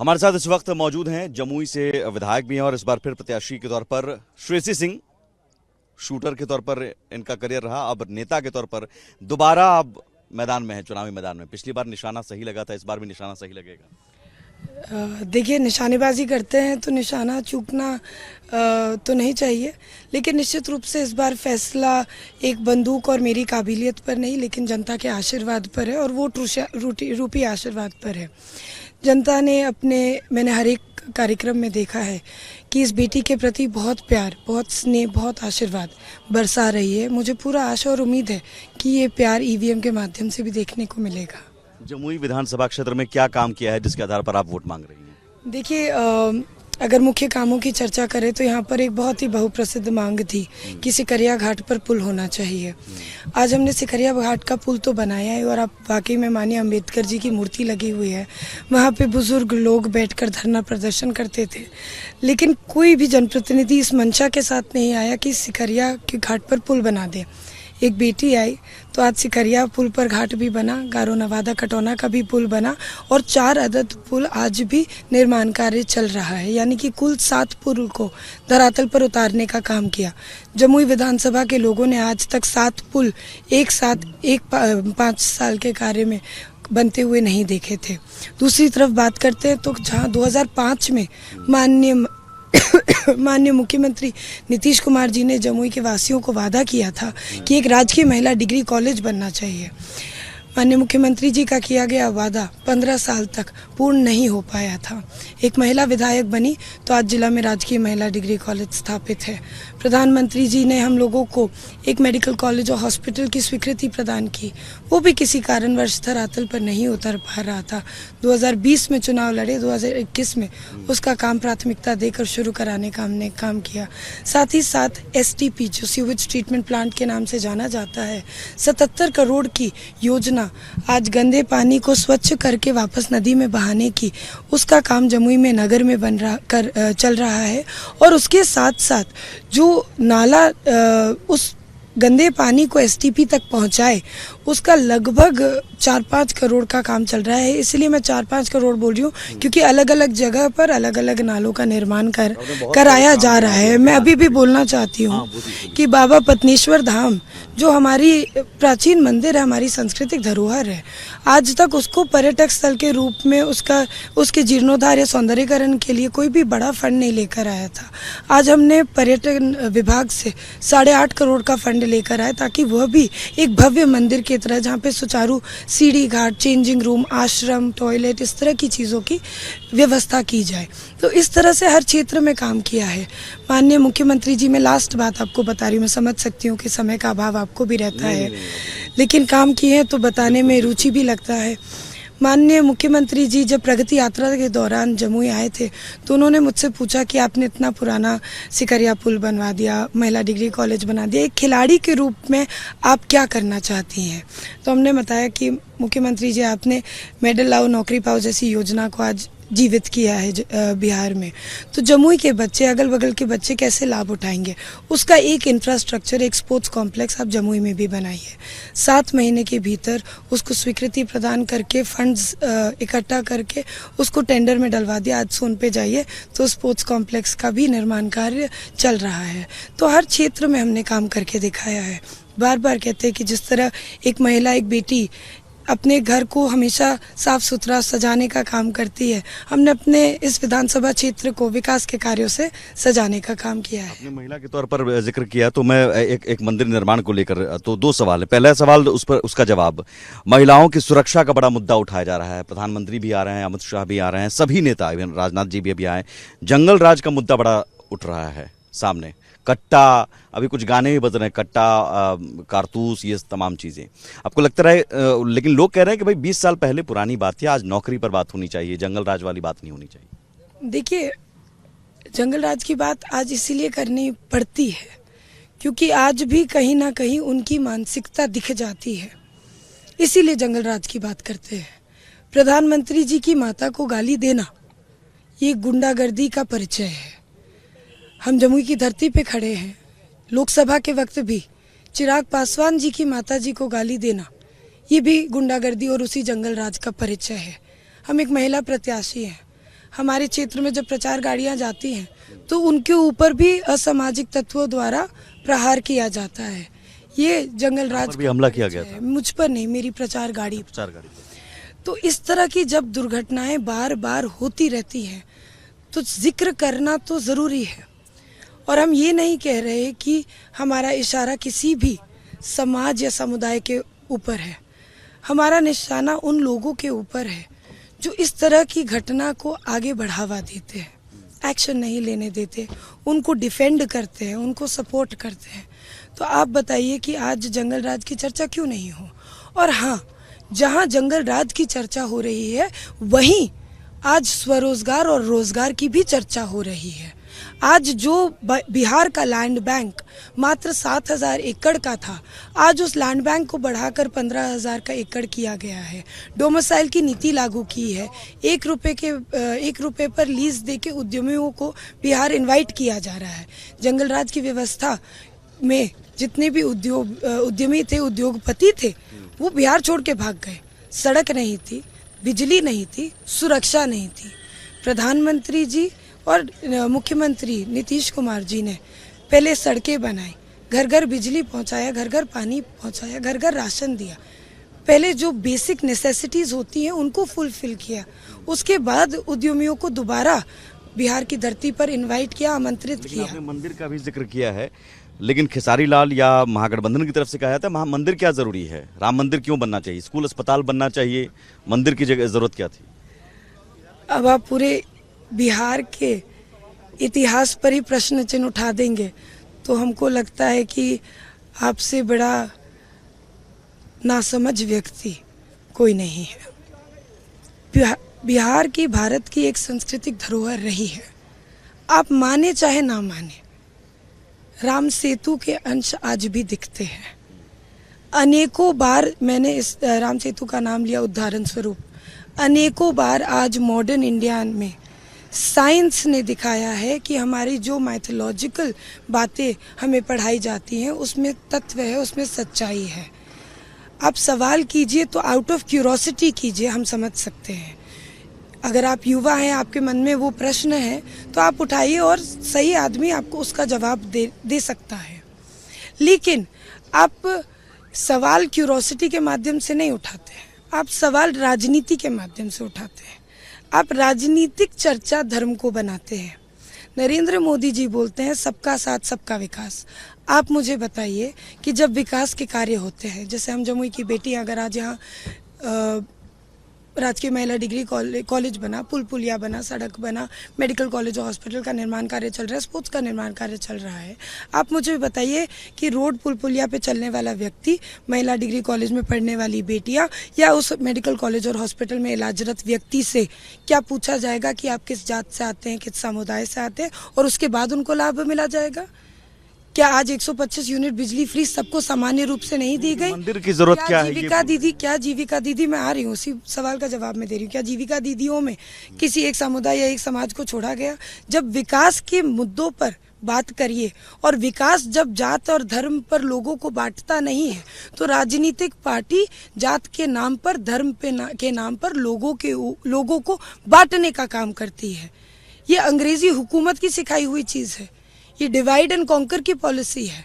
हमारे साथ इस वक्त मौजूद हैं जमुई से विधायक भी हैं और इस बार फिर प्रत्याशी के तौर पर श्रेयसी सिंह। शूटर के तौर पर इनका करियर रहा, अब नेता के तौर पर दोबारा अब मैदान में है, चुनावी मैदान में। पिछली बार निशाना सही लगा था, इस बार भी निशाना सही लगेगा? देखिए, निशानेबाजी करते हैं तो निशाना चूकना तो नहीं चाहिए, लेकिन निश्चित रूप से इस बार फैसला एक बंदूक और मेरी काबिलियत पर नहीं, लेकिन जनता के आशीर्वाद पर है और वोट रूपी आशीर्वाद पर है। जनता ने मैंने हर एक कार्यक्रम में देखा है कि इस बेटी के प्रति बहुत प्यार, बहुत स्नेह, बहुत आशीर्वाद बरसा रही है। मुझे पूरा आशा और उम्मीद है कि ये प्यार ईवीएम के माध्यम से भी देखने को मिलेगा। जमुई विधानसभा क्षेत्र में क्या काम किया है जिसके आधार पर आप वोट मांग रही हैं? देखिए, अगर मुख्य कामों की चर्चा करें तो यहाँ पर एक बहुत ही बहुप्रसिद्ध मांग थी कि सिकरिया घाट पर पुल होना चाहिए। आज हमने सिकरिया घाट का पुल तो बनाया है और आप वाकई में माननीय अम्बेडकर जी की मूर्ति लगी हुई है। वहाँ पे बुजुर्ग लोग बैठकर धरना प्रदर्शन करते थे, लेकिन कोई भी जनप्रतिनिधि इस मंशा के साथ नहीं आया कि सिकरिया के घाट पर पुल बना दे। एक बेटी आई तो आज सिकरिया पुल पर घाट भी बना, गारो नवादा कटौना का भी पुल बना और 4 अदद पुल आज भी निर्माण कार्य चल रहा है। यानी कि कुल 7 पुल को धरातल पर उतारने का काम किया। जमुई विधानसभा के लोगों ने आज तक 7 पुल एक साथ 5 साल के कार्य में बनते हुए नहीं देखे थे। दूसरी तरफ बात करते हैं तो जहाँ 2005 में माननीय मुख्यमंत्री नीतीश कुमार जी ने जमुई के वासियों को वादा किया था कि एक राजकीय महिला डिग्री कॉलेज बनना चाहिए। माननीय मुख्यमंत्री जी का किया गया वादा 15 साल तक पूर्ण नहीं हो पाया था। एक महिला विधायक बनी तो आज जिला में राजकीय महिला डिग्री कॉलेज स्थापित है। प्रधानमंत्री जी ने हम लोगों को एक मेडिकल कॉलेज और हॉस्पिटल की स्वीकृति प्रदान की, वो भी किसी कारणवश धरातल पर नहीं उतर पा रहा था। 2020 में चुनाव लड़े, 2021 में उसका काम प्राथमिकता देकर शुरू कराने का हमने काम किया। साथ ही साथ STP जो सीवेज ट्रीटमेंट प्लांट के नाम से जाना जाता है, 77 करोड़ की योजना आज गंदे पानी को स्वच्छ करके वापस नदी में बहाने की, उसका काम जमुई में नगर में चल रहा है। और उसके साथ साथ जो नाला उस गंदे पानी को STP तक पहुंचाए, उसका लगभग 4-5 करोड़ का काम चल रहा है। इसलिए मैं 4-5 करोड़ बोल रही हूँ क्योंकि अलग अलग जगह पर अलग अलग नालों का निर्माण कराया जा रहा है। मैं अभी भी बोलना चाहती हूँ कि बाबा पत्नीश्वर धाम जो हमारी प्राचीन मंदिर है, हमारी सांस्कृतिक धरोहर है, आज तक उसको पर्यटक स्थल के रूप में उसके जीर्णोद्धार या सौंदर्यीकरण के लिए कोई भी बड़ा फंड नहीं लेकर आया था। आज हमने पर्यटन विभाग से 8.5 करोड़ का फंड लेकर आए ताकि वह भी एक भव्य मंदिर की तरह, जहाँ पे सुचारू सीढ़ी घाट, चेंजिंग रूम, आश्रम, टॉयलेट, इस तरह की चीज़ों की व्यवस्था की जाए। तो इस तरह से हर क्षेत्र में काम किया है माननीय मुख्यमंत्री जी। मैं लास्ट बात आपको बता रही हूँ, मैं समझ सकती हूँ कि समय का अभाव आपको भी रहता है, लेकिन काम किए हैं तो बताने में रुचि भी लगता है। माननीय मुख्यमंत्री जी जब प्रगति यात्रा के दौरान जमुई आए थे तो उन्होंने मुझसे पूछा कि आपने इतना पुराना सिकरिया पुल बनवा दिया, महिला डिग्री कॉलेज बना दिया, एक खिलाड़ी के रूप में आप क्या करना चाहती हैं? तो हमने बताया कि मुख्यमंत्री जी, आपने मेडल लाओ नौकरी पाओ जैसी योजना को आज जीवित किया है बिहार में, तो जमुई के बच्चे, अगल बगल के बच्चे कैसे लाभ उठाएंगे? उसका एक इंफ्रास्ट्रक्चर, एक स्पोर्ट्स कॉम्प्लेक्स आप जमुई में भी बनाइए। 7 महीने के भीतर उसको स्वीकृति प्रदान करके फंड्स इकट्ठा करके उसको टेंडर में डलवा दिया। आज सोन पे जाइए तो स्पोर्ट्स कॉम्प्लेक्स का भी निर्माण कार्य चल रहा है। तो हर क्षेत्र में हमने काम करके दिखाया है। बार बार कहते हैं कि जिस तरह एक महिला, एक बेटी अपने घर को हमेशा साफ सुथरा सजाने का काम करती है, हमने अपने इस विधानसभा क्षेत्र को विकास के कार्यों से सजाने का काम किया है। आपने महिला के तौर पर जिक्र किया तो मैं एक मंदिर निर्माण को लेकर तो 2 सवाल है। पहला सवाल उसका जवाब, महिलाओं की सुरक्षा का बड़ा मुद्दा उठाया जा रहा है। प्रधानमंत्री भी आ रहे हैं, अमित शाह भी आ रहे हैं, सभी नेता, राजनाथ जी भी अभी आए। जंगल राज का मुद्दा बड़ा उठ रहा है सामने। कट्टा, अभी कुछ गाने भी बज रहे हैं, कट्टा, कारतूस, ये तमाम चीज़ें आपको लगता है? लेकिन लोग कह रहे हैं कि भाई 20 साल पहले पुरानी बात है, आज नौकरी पर बात होनी चाहिए, जंगल राज वाली बात नहीं होनी चाहिए। देखिए, जंगल राज की बात आज इसीलिए करनी पड़ती है क्योंकि आज भी कहीं ना कहीं उनकी मानसिकता दिख जाती है, इसीलिए जंगल राज की बात करते हैं। प्रधानमंत्री जी की माता को गाली देना ये गुंडागर्दी का परिचय है। हम जमुई की धरती पे खड़े हैं, लोकसभा के वक्त भी चिराग पासवान जी की माता जी को गाली देना ये भी गुंडागर्दी और उसी जंगल राज का परिचय है। हम एक महिला प्रत्याशी हैं, हमारे क्षेत्र में जब प्रचार गाड़ियां जाती हैं तो उनके ऊपर भी असामाजिक तत्वों द्वारा प्रहार किया जाता है। ये जंगलराज पर भी हमला किया गया था। मुझ पर नहीं, मेरी प्रचार गाड़ी। प्रचार गाड़ी पर। तो इस तरह की जब दुर्घटनाएं बार बार होती रहती हैं तो जिक्र करना तो ज़रूरी है। और हम ये नहीं कह रहे कि हमारा इशारा किसी भी समाज या समुदाय के ऊपर है, हमारा निशाना उन लोगों के ऊपर है जो इस तरह की घटना को आगे बढ़ावा देते हैं, एक्शन नहीं लेने देते, उनको डिफेंड करते हैं, उनको सपोर्ट करते हैं। तो आप बताइए कि आज जंगल राज की चर्चा क्यों नहीं हो? और हाँ, जहाँ जंगल राज की चर्चा हो रही है वहीं आज स्वरोजगार और रोजगार की भी चर्चा हो रही है। आज जो बिहार का लैंड बैंक मात्र 7,000 एकड़ का था, आज उस लैंड बैंक को बढ़ाकर 15,000 का एकड़ किया गया है। डोमिसाइल की नीति लागू की है। 1 रुपए पर लीज देके उद्यमियों को बिहार इनवाइट किया जा रहा है। जंगल राज की व्यवस्था में जितने भी उद्यमी थे, उद्योगपति थे, वो बिहार छोड़ के भाग गए। सड़क नहीं थी, बिजली नहीं थी, सुरक्षा नहीं थी। प्रधानमंत्री जी और मुख्यमंत्री नीतीश कुमार जी ने पहले सड़कें बनाई, घर घर बिजली पहुंचाया, घर घर पानी पहुंचाया, घर घर राशन दिया। पहले जो बेसिक नेसेसिटीज होती हैं उनको फुलफिल किया। उसके बाद उद्यमियों को दोबारा बिहार की धरती पर इनवाइट किया, आमंत्रित किया। आपने मंदिर का भी जिक्र किया है, लेकिन खेसारी लाल या महागठबंधन की तरफ से कहा जाता है मंदिर क्या जरूरी है? राम मंदिर क्यों बनना चाहिए? स्कूल अस्पताल बनना चाहिए, मंदिर की जगह जरूरत क्या थी? अब आप पूरे बिहार के इतिहास पर ही प्रश्न चिन्ह उठा देंगे तो हमको लगता है कि आपसे बड़ा नासमझ व्यक्ति कोई नहीं है। बिहार की भारत की एक सांस्कृतिक धरोहर रही है। आप माने चाहे ना माने, राम सेतु के अंश आज भी दिखते हैं। अनेकों बार मैंने इस राम सेतु का नाम लिया उदाहरण स्वरूप। अनेकों बार आज मॉडर्न इंडिया में साइंस ने दिखाया है कि हमारी जो माइथोलॉजिकल बातें हमें पढ़ाई जाती हैं उसमें तत्व है, उसमें सच्चाई है। आप सवाल कीजिए तो आउट ऑफ क्यूरोसिटी कीजिए, हम समझ सकते हैं। अगर आप युवा हैं, आपके मन में वो प्रश्न है तो आप उठाइए और सही आदमी आपको उसका जवाब दे सकता है। लेकिन आप सवाल क्यूरोसिटी के माध्यम से नहीं उठाते हैं, आप सवाल राजनीति के माध्यम से उठाते हैं। आप राजनीतिक चर्चा धर्म को बनाते हैं। नरेंद्र मोदी जी बोलते हैं सबका साथ सबका विकास। आप मुझे बताइए कि जब विकास के कार्य होते हैं, जैसे हम जमुई की बेटी अगर आज यहाँ राजकीय महिला डिग्री कॉलेज बना, पुल पुलिया बना, सड़क बना, मेडिकल कॉलेज और हॉस्पिटल का निर्माण कार्य चल रहा है, स्पोर्ट्स का निर्माण कार्य चल रहा है। आप मुझे बताइए कि रोड पुल पुलिया पे चलने वाला व्यक्ति, महिला डिग्री कॉलेज में पढ़ने वाली बेटियां या उस मेडिकल कॉलेज और हॉस्पिटल में इलाजरत व्यक्ति से क्या पूछा जाएगा कि आप किस जात से आते हैं, किस समुदाय से आते हैं, और उसके बाद उनको लाभ मिला जाएगा? क्या आज 125 यूनिट बिजली फ्री सबको सामान्य रूप से नहीं दी गई? मंदिर की जरूरत क्या है? क्या जीविका दीदी, मैं आ रही हूँ उसी सवाल का जवाब मैं दे रही हूँ। क्या जीविका दीदियों में किसी एक समुदाय या एक समाज को छोड़ा गया? जब विकास के मुद्दों पर बात करिए, और विकास जब जात और धर्म पर लोगों को बांटता नहीं है तो राजनीतिक पार्टी जात के नाम पर, धर्म के नाम पर लोगों को बांटने का काम करती है। ये अंग्रेजी हुकूमत की सिखाई हुई चीज है। ये डिवाइड एंड कॉन्कर की पॉलिसी है।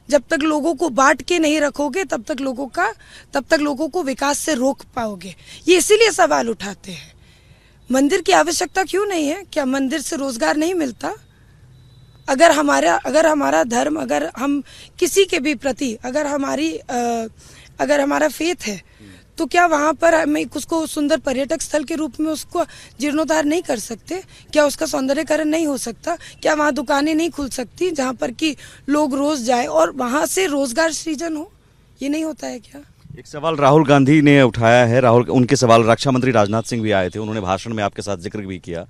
जब तक लोगों को बांट के नहीं रखोगे तब तक लोगों को विकास से रोक पाओगे। ये इसीलिए सवाल उठाते हैं। मंदिर की आवश्यकता क्यों नहीं है? क्या मंदिर से रोजगार नहीं मिलता? अगर हमारा धर्म, अगर हम किसी के भी प्रति अगर हमारा फेथ है तो क्या वहाँ पर हमें उसको सुंदर पर्यटक स्थल के रूप में उसको जीर्णोद्धार नहीं कर सकते? क्या उसका सौंदर्यकरण नहीं हो सकता? क्या वहाँ दुकानें नहीं खुल सकती जहाँ पर कि लोग रोज जाए और वहाँ से रोजगार सृजन हो? ये नहीं होता है क्या? एक सवाल राहुल गांधी ने उठाया है। उनके सवाल रक्षा मंत्री राजनाथ सिंह भी आए थे, उन्होंने भाषण में आपके साथ जिक्र भी किया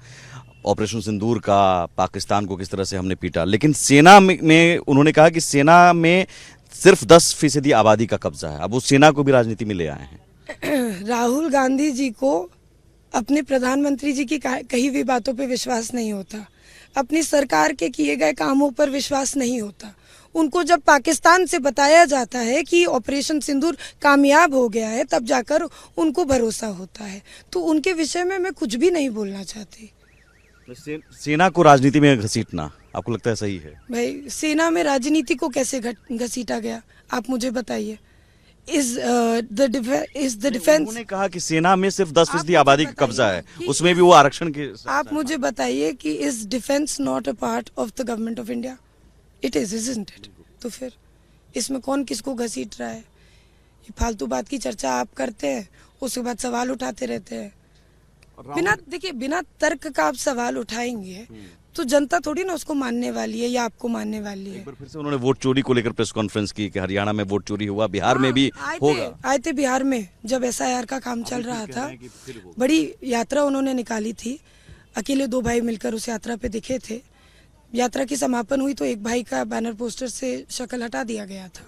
ऑपरेशन सिंदूर का, पाकिस्तान को किस तरह से हमने पीटा। लेकिन सेना में उन्होंने कहा कि सेना में सिर्फ 10% आबादी का कब्जा है। अब उस सेना को भी राजनीति में ले आए हैं। राहुल गांधी जी को अपने प्रधानमंत्री जी की कही हुई बातों पे विश्वास नहीं होता, अपनी सरकार के किए गए कामों पर विश्वास नहीं होता। उनको जब पाकिस्तान से बताया जाता है कि ऑपरेशन सिंदूर कामयाब हो गया है तब जाकर उनको भरोसा होता है। तो उनके विषय में मैं कुछ भी नहीं बोलना चाहती। सेना को राजनीति में घसीटना आपको लगता है सही है? भाई सेना में राजनीति को कैसे घसीटा गया, आप मुझे बताइए। इज द डिफेंस, उन्होंने कहा कि सेना में सिर्फ 10% आबादी का कब्जा है, उसमें भी वो आरक्षण के। आप मुझे बताइए कि is defence not a part of the government of India? It is, isn't it? तो फिर इसमें कौन किसको घसीट रहा है? ये फालतू बात की चर्चा आप करते हैं, उसके बाद सवाल उठाते रहते हैं। बिना तर्क का आप सवाल उठाएंगे तो जनता थोड़ी ना उसको मानने वाली है या आपको मानने वाली है। एक बार फिर से उन्होंने वोट चोरी को लेकर प्रेस कॉन्फ्रेंस की कि हरियाणा में वोट चोरी हुआ, बिहार में भी होगा। आए थे बिहार में जब SIR का काम चल रहा था, बड़ी यात्रा उन्होंने निकाली थी, अकेले 2 भाई मिलकर उस यात्रा पे दिखे थे। यात्रा की समापन हुई तो एक भाई का बैनर पोस्टर से शक्ल हटा दिया गया था।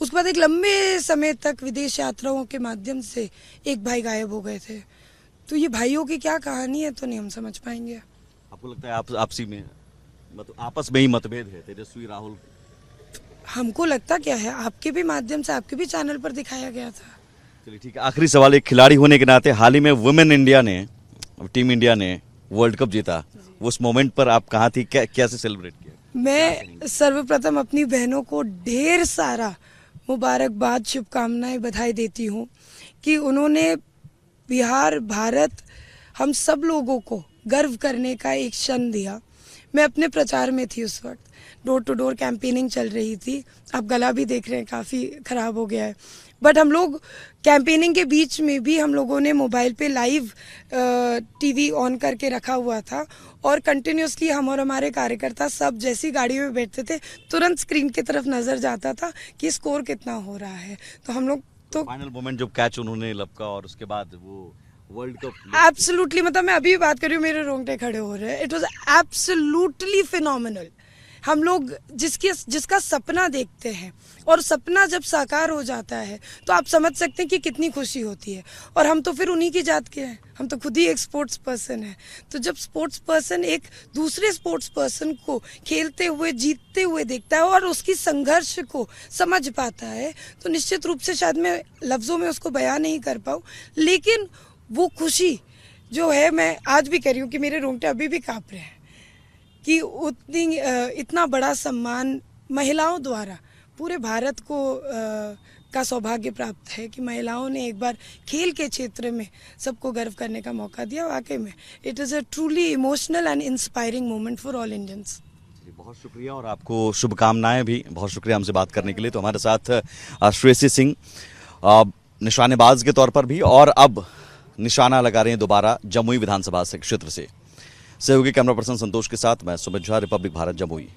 उसके बाद एक लंबे समय तक विदेश यात्राओं के माध्यम से एक भाई गायब हो गए थे। तो ये भाइयों की क्या कहानी है तो नहीं हम समझ पाएंगे। आपको लगता है आपसी में आपस में ही मतभेद है तेजस्वी राहुल? हमको लगता क्या है, आपके भी माध्यम से, आपके भी चैनल पर दिखाया गया था। चलिए ठीक है, आखिरी सवाल, एक खिलाड़ी होने के नाते हाल ही में वुमेन इंडिया ने, टीम इंडिया ने वर्ल्ड कप जीता, उस मोमेंट पर आप कहाँ थी, कैसे सेलिब्रेट किया? मैं सर्वप्रथम अपनी बहनों को ढेर सारा मुबारकबाद, शुभकामनाएं, बधाई देती हूँ कि उन्होंने बिहार, भारत, हम सब लोगों को गर्व करने का एक क्षण दिया। मैं अपने प्रचार में थी उस वक्त, डोर टू डोर कैंपेनिंग चल रही थी। आप गला भी देख रहे हैं काफ़ी ख़राब हो गया है, बट हम लोग कैंपेनिंग के बीच में भी हम लोगों ने मोबाइल पे लाइव TV ऑन करके रखा हुआ था और कंटिन्यूसली हम और हमारे कार्यकर्ता सब जैसी गाड़ी में बैठते थे तुरंत स्क्रीन की तरफ नज़र जाता था कि स्कोर कितना हो रहा है। तो हम लोग तो फाइनल मोमेंट जब कैच उन्होंने लपका और उसके बाद वो वर्ल्ड कप, एब्सोल्युटली, मतलब मैं अभी भी बात कर रही हूँ, मेरे रोंगटे खड़े हो रहे हैं। It was absolutely phenomenal. हम लोग जिसका सपना देखते हैं और सपना जब साकार हो जाता है तो आप समझ सकते हैं कि कितनी खुशी होती है। और हम तो फिर उन्हीं की जात के हैं, हम तो खुद ही एक स्पोर्ट्स पर्सन है। तो जब स्पोर्ट्स पर्सन एक दूसरे स्पोर्ट्स पर्सन को खेलते हुए, जीतते हुए देखता है और उसकी संघर्ष को समझ पाता है, तो निश्चित रूप से शायद मैं लफ्ज़ों में उसको बयान नहीं कर पाऊँ, लेकिन वो खुशी जो है मैं आज भी कह रही हूँ कि मेरे रोंगटे अभी भी काँप रहे हैं कि इतना बड़ा सम्मान महिलाओं द्वारा पूरे भारत को का सौभाग्य प्राप्त है कि महिलाओं ने एक बार खेल के क्षेत्र में सबको गर्व करने का मौका दिया। वाकई में it is a truly emotional and inspiring moment for all Indians. बहुत शुक्रिया और आपको शुभकामनाएं भी। बहुत शुक्रिया हमसे बात करने के लिए। तो हमारे साथ श्रेयसी सिंह निशानेबाज के तौर पर भी, और अब निशाना लगा रहे हैं दोबारा जमुई विधानसभा से क्षेत्र से। सहयोगी कैमरा पर्सन संतोष के साथ मैं सुमित झा, रिपब्लिक भारत, जमुई।